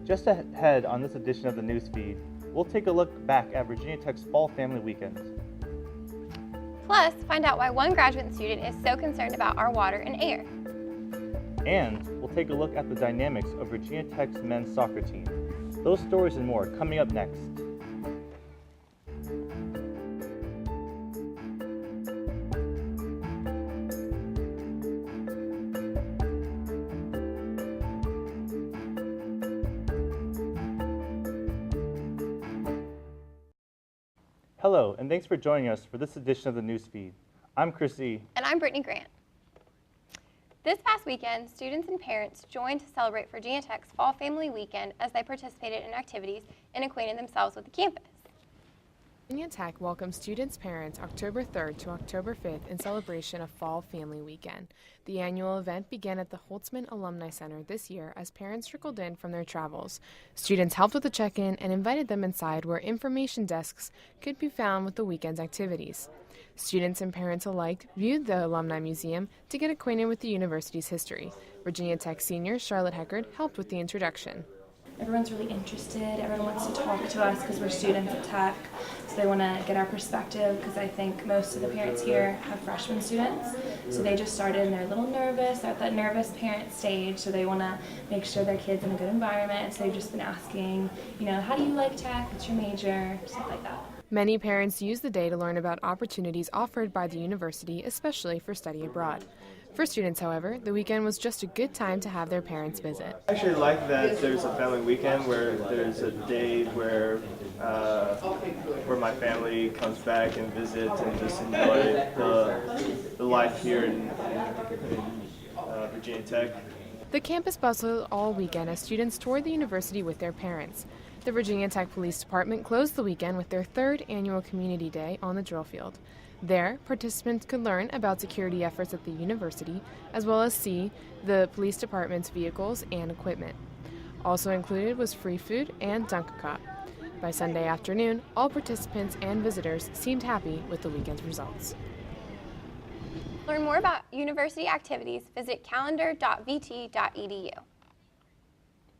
Just ahead on this edition of the Newsfeed, we'll take a look back at Virginia Tech's Fall Family Weekend. Plus, find out why one graduate student is so concerned about our water and air. And we'll take a look at the dynamics of Virginia Tech's men's soccer team. Those stories and more coming up next. Hello, and thanks for joining us for this edition of the Newsfeed. I'm Chris E. And I'm Brittany Grant. This past weekend, students and parents joined to celebrate Virginia Tech's Fall Family Weekend as they participated in activities and acquainted themselves with the campus. Virginia Tech welcomes students' parents October 3rd to October 5th in celebration of Fall Family Weekend. The annual event began at the Holtzman Alumni Center this year as parents trickled in from their travels. Students helped with the check-in and invited them inside where information desks could be found with the weekend's activities. Students and parents alike viewed the Alumni Museum to get acquainted with the university's history. Virginia Tech senior Charlotte Heckard helped with the introduction. Everyone's really interested. Everyone wants to talk to us because we're students at Tech, so they want to get our perspective because I think most of the parents here have freshman students, so they just started and they're a little nervous. They're at that nervous parent stage, so they want to make sure their kid's in a good environment, so they've just been asking, how do you like Tech? What's your major? Stuff like that. Many parents use the day to learn about opportunities offered by the university, especially for study abroad. For students, however, the weekend was just a good time to have their parents visit. I actually like that there's a family weekend where there's a day where my family comes back and visits and just enjoy the life here in Virginia Tech. The campus bustled all weekend as students toured the university with their parents. The Virginia Tech Police Department closed the weekend with their third annual Community Day on the drill field. There, participants could learn about security efforts at the university, as well as see the police department's vehicles and equipment. Also included was free food and Dunkacut. By Sunday afternoon, all participants and visitors seemed happy with the weekend's results. To learn more about university activities, visit calendar.vt.edu.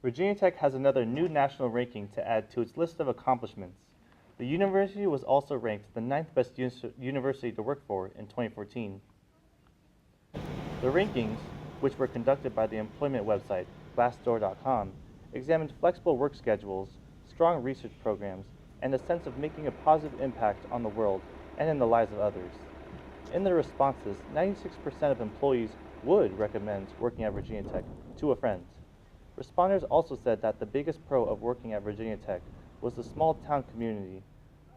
Virginia Tech has another new national ranking to add to its list of accomplishments. The university was also ranked the 9th best university to work for in 2014. The rankings, which were conducted by the employment website Glassdoor.com, examined flexible work schedules, strong research programs, and a sense of making a positive impact on the world and in the lives of others. In their responses, 96% of employees would recommend working at Virginia Tech to a friend. Respondents also said that the biggest pro of working at Virginia Tech was the small town community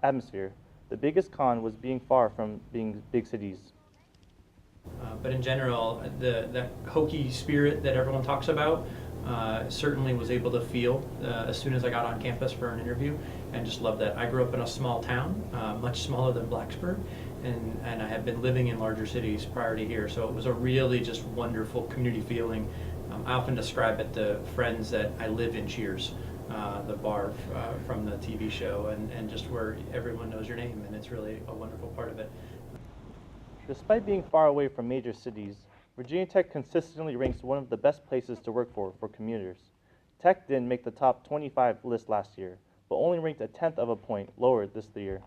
atmosphere. The biggest con was being far from being big cities. But in general, the hokey spirit that everyone talks about certainly was able to feel as soon as I got on campus for an interview, and just loved that. I grew up in a small town, much smaller than Blacksburg, and I had been living in larger cities prior to here, so it was a really just wonderful community feeling. I often describe it to friends that I live in Cheers, the bar from the TV show, and just where everyone knows your name, and it's really a wonderful part of it. Despite being far away from major cities, Virginia Tech consistently ranks one of the best places to work for commuters. Tech didn't make the top 25 list last year, but only ranked a 10th of a point lower this year.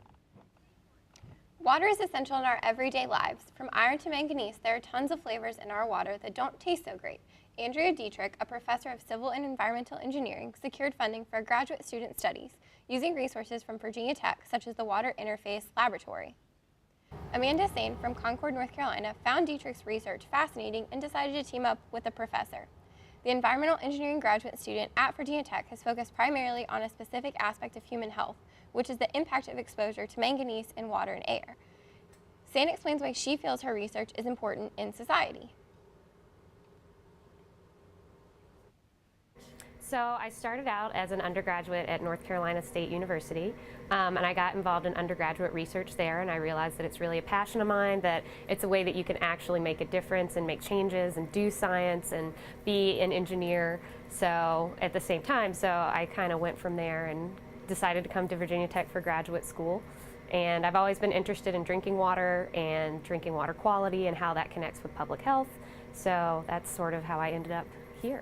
Water is essential in our everyday lives. From iron to manganese, there are tons of flavors in our water that don't taste so great. Andrea Dietrich, a professor of civil and environmental engineering, secured funding for graduate student studies using resources from Virginia Tech, such as the Water Interface Laboratory. Amanda Sane from Concord, North Carolina, found Dietrich's research fascinating and decided to team up with a professor. The environmental engineering graduate student at Virginia Tech has focused primarily on a specific aspect of human health, which is the impact of exposure to manganese in water and air. Sane explains why she feels her research is important in society. So I started out as an undergraduate at North Carolina State University, and I got involved in undergraduate research there, and I realized that it's really a passion of mine, that it's a way that you can actually make a difference and make changes and do science and be an engineer. So at the same time, so I kind of went from there and decided to come to Virginia Tech for graduate school. And I've always been interested in drinking water and drinking water quality and how that connects with public health. So that's sort of how I ended up here.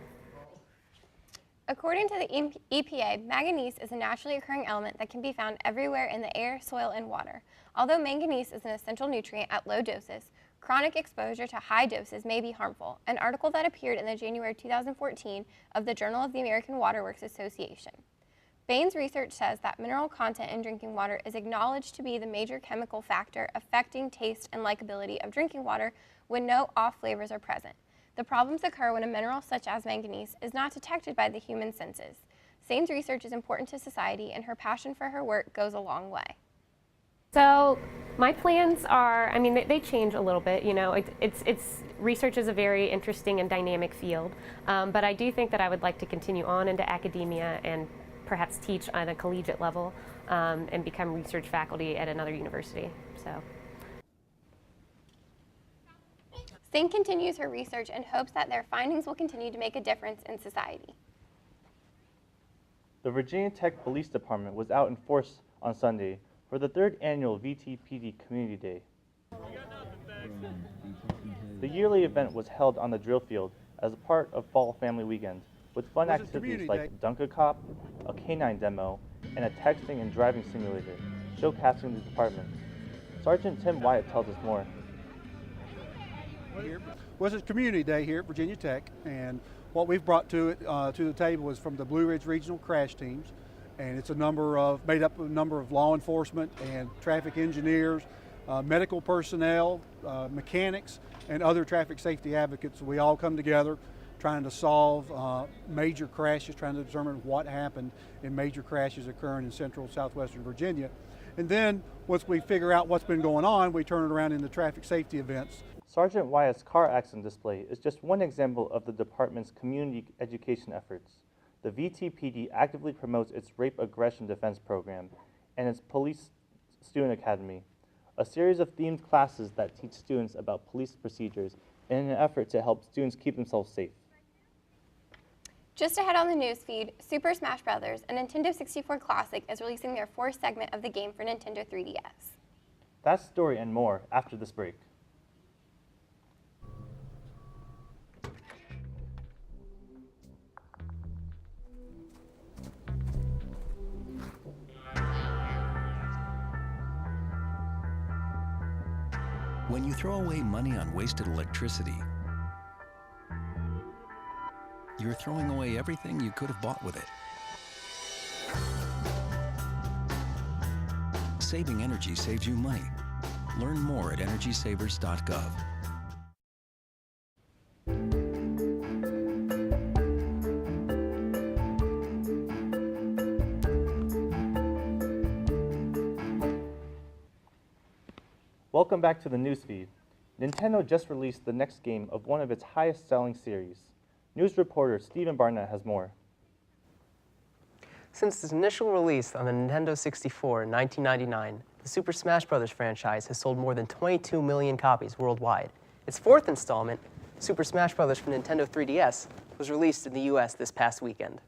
According to the EPA, manganese is a naturally occurring element that can be found everywhere in the air, soil, and water. Although manganese is an essential nutrient at low doses, chronic exposure to high doses may be harmful. An article that appeared in the January 2014 of the Journal of the American Water Works Association. Bain's research says that mineral content in drinking water is acknowledged to be the major chemical factor affecting taste and likability of drinking water when no off flavors are present. The problems occur when a mineral such as manganese is not detected by the human senses. Sane's research is important to society, and her passion for her work goes a long way. So my plans are, I mean, they change a little bit. You know, research is a very interesting and dynamic field, but I do think that I would like to continue on into academia and perhaps teach on a collegiate level and become research faculty at another university. So. Sane continues her research and hopes that their findings will continue to make a difference in society. The Virginia Tech Police Department was out in force on Sunday for the 3rd annual VTPD Community Day. The yearly event was held on the drill field as a part of Fall Family Weekend, with fun activities like Dunk-A-Cop, a canine demo, and a texting and driving simulator, showcasing the department. Sergeant Tim Wyatt tells us more. Well, it's Community Day here at Virginia Tech, and what we've brought to the table is from the Blue Ridge Regional Crash Teams, and it's made up of a number of law enforcement and traffic engineers, medical personnel, mechanics, and other traffic safety advocates. We all come together trying to solve major crashes, trying to determine what happened in major crashes occurring in central southwestern Virginia. And then once we figure out what's been going on, we turn it around into traffic safety events. Sergeant Wyatt's car accident display is just one example of the department's community education efforts. The VTPD actively promotes its Rape Aggression Defense Program and its Police Student Academy, a series of themed classes that teach students about police procedures in an effort to help students keep themselves safe. Just ahead on the news feed, Super Smash Bros., a Nintendo 64 classic, is releasing their 4th segment of the game for Nintendo 3DS. That story and more after this break. When you throw away money on wasted electricity, you're throwing away everything you could have bought with it. Saving energy saves you money. Learn more at energysavers.gov. Welcome back to the newsfeed. Nintendo just released the next game of one of its highest-selling series. News reporter Stephen Barnett has more. Since its initial release on the Nintendo 64 in 1999, the Super Smash Bros. Franchise has sold more than 22 million copies worldwide. Its 4th installment, Super Smash Bros. For Nintendo 3DS, was released in the US this past weekend.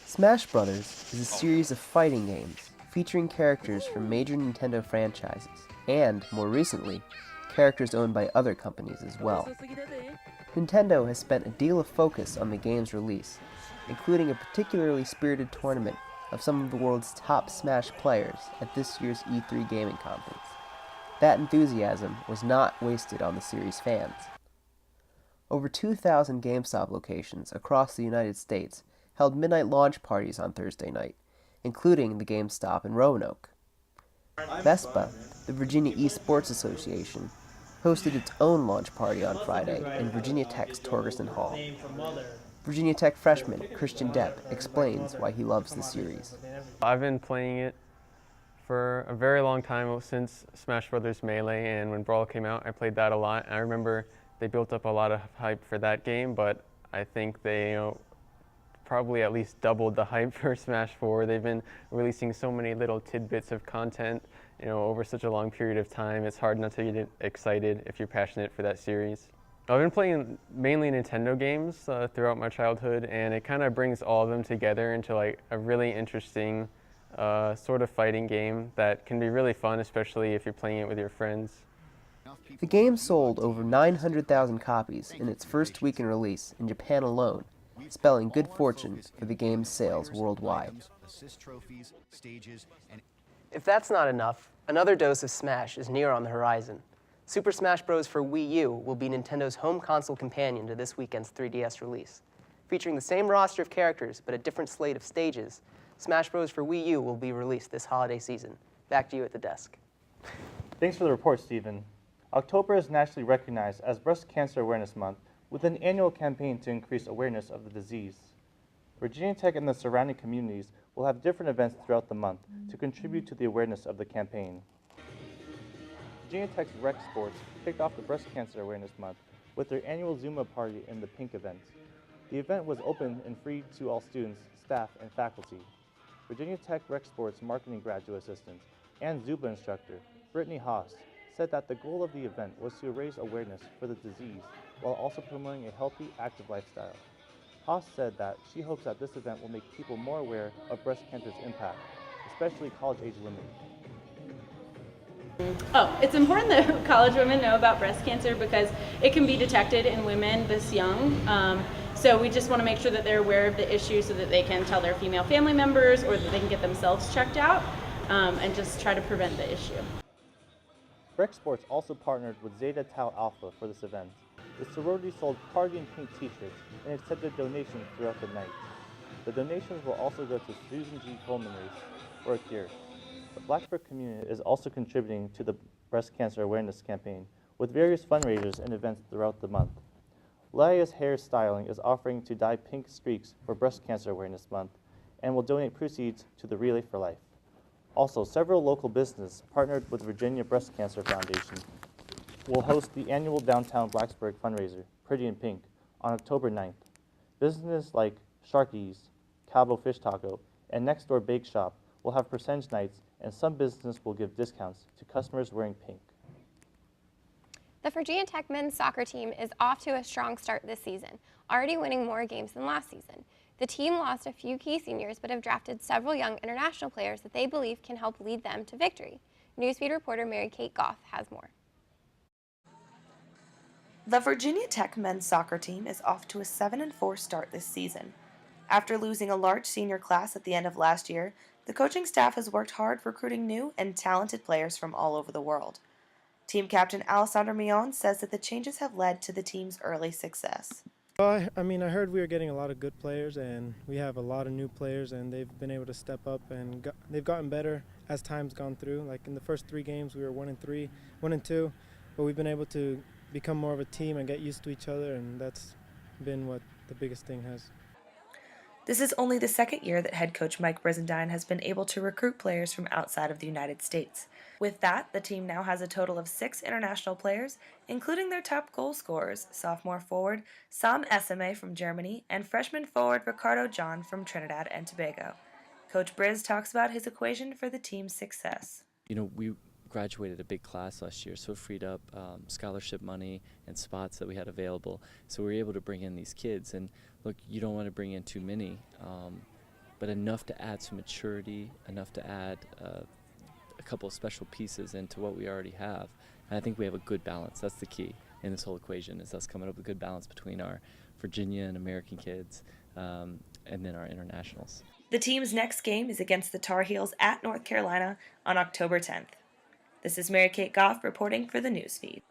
Smash Bros. Is a series of fighting games featuring characters from major Nintendo franchises, and, more recently, characters owned by other companies as well. Nintendo has spent a deal of focus on the game's release, including a particularly spirited tournament of some of the world's top Smash players at this year's E3 gaming conference. That enthusiasm was not wasted on the series' fans. Over 2,000 GameStop locations across the United States held midnight launch parties on Thursday night, including the GameStop in Roanoke. Vespa, the Virginia eSports Association, hosted its own launch party on Friday in Virginia Tech's Torgerson Hall. Virginia Tech freshman Christian Depp explains why he loves the series. I've been playing it for a very long time, since Smash Bros. Melee, and when Brawl came out, I played that a lot. I remember they built up a lot of hype for that game, but I think they probably at least doubled the hype for Smash 4. They've been releasing so many little tidbits of content, over such a long period of time. It's hard not to get excited if you're passionate for that series. I've been playing mainly Nintendo games throughout my childhood, and it kind of brings all of them together into like a really interesting sort of fighting game that can be really fun, especially if you're playing it with your friends. The game sold over 900,000 copies in its first week in release in Japan alone, spelling good fortune for the game's sales worldwide. If that's not enough, another dose of Smash is near on the horizon. Super Smash Bros. For Wii U will be Nintendo's home console companion to this weekend's 3DS release. Featuring the same roster of characters but a different slate of stages, Smash Bros. For Wii U will be released this holiday season. Back to you at the desk. Thanks for the report, Stephen. October is nationally recognized as Breast Cancer Awareness Month with an annual campaign to increase awareness of the disease. Virginia Tech and the surrounding communities will have different events throughout the month to contribute to the awareness of the campaign. Virginia Tech's Rec Sports kicked off the Breast Cancer Awareness Month with their annual Zumba party in the Pink event. The event was open and free to all students, staff, and faculty. Virginia Tech Rec Sports marketing graduate assistant and Zumba instructor, Brittany Haas, said that the goal of the event was to raise awareness for the disease while also promoting a healthy, active lifestyle. Haas said that she hopes that this event will make people more aware of breast cancer's impact, especially college-age women. Oh, it's important that college women know about breast cancer because it can be detected in women this young. So we just want to make sure that they're aware of the issue so that they can tell their female family members or that they can get themselves checked out and just try to prevent the issue. Rec Sports also partnered with Zeta Tau Alpha for this event. The sorority sold Party in Pink t-shirts and accepted donations throughout the night. The donations will also go to Susan G. Komen Race for a Cure. The Blacksburg community is also contributing to the breast cancer awareness campaign with various fundraisers and events throughout the month. Laia's Hair Styling is offering to dye pink streaks for Breast Cancer Awareness Month and will donate proceeds to the Relay for Life. Also, several local businesses partnered with Virginia Breast Cancer Foundation will host the annual downtown Blacksburg fundraiser, Pretty in Pink, on October 9th. Businesses like Sharky's, Cabo Fish Taco, and Next Door Bake Shop will have percentage nights, and some businesses will give discounts to customers wearing pink. The Virginia Tech men's soccer team is off to a strong start this season, already winning more games than last season. The team lost a few key seniors but have drafted several young international players that they believe can help lead them to victory. Newsfeed reporter Mary Kate Goff has more. The Virginia Tech men's soccer team is off to a 7-4 start this season. After losing a large senior class at the end of last year, the coaching staff has worked hard recruiting new and talented players from all over the world. Team captain Alessandro Millon says that the changes have led to the team's early success. I heard we were getting a lot of good players, and we have a lot of new players, and they've been able to step up, and they've gotten better as time's gone through. Like in the first 3 games, we were 1-3, 1-2, but we've been able to become more of a team and get used to each other, and that's been what the biggest thing has. This is only the second year that head coach Mike Brizendine has been able to recruit players from outside of the United States. With that, the team now has a total of 6 international players, including their top goal scorers, sophomore forward Sam Esame from Germany and freshman forward Ricardo John from Trinidad and Tobago. Coach Briz talks about his equation for the team's success. We graduated a big class last year, so it freed up scholarship money and spots that we had available. So we were able to bring in these kids. And look, you don't want to bring in too many, but enough to add some maturity, enough to add a couple of special pieces into what we already have. And I think we have a good balance. That's the key in this whole equation, is us coming up with a good balance between our Virginia and American kids and then our internationals. The team's next game is against the Tar Heels at North Carolina on October 10th. This is Mary Kate Goff reporting for the Newsfeed.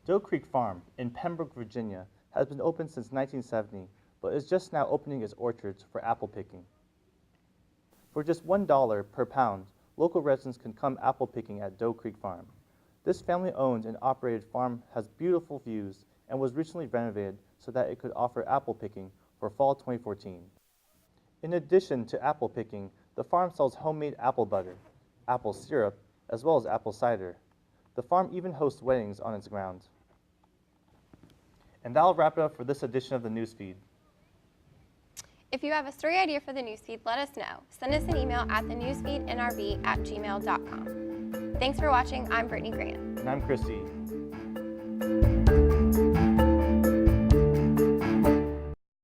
Doe Creek Farm in Pembroke, Virginia has been open since 1970, but is just now opening its orchards for apple picking. For just $1 per pound, local residents can come apple picking at Doe Creek Farm. This family-owned and operated farm has beautiful views and was recently renovated so that it could offer apple picking for fall 2014. In addition to apple picking, the farm sells homemade apple butter, apple syrup, as well as apple cider. The farm even hosts weddings on its grounds. And that'll wrap it up for this edition of the Newsfeed. If you have a story idea for the Newsfeed, let us know. Send us an email at thenewsfeednrb@gmail.com. Thanks for watching. I'm Brittany Grant. And I'm Chrissy.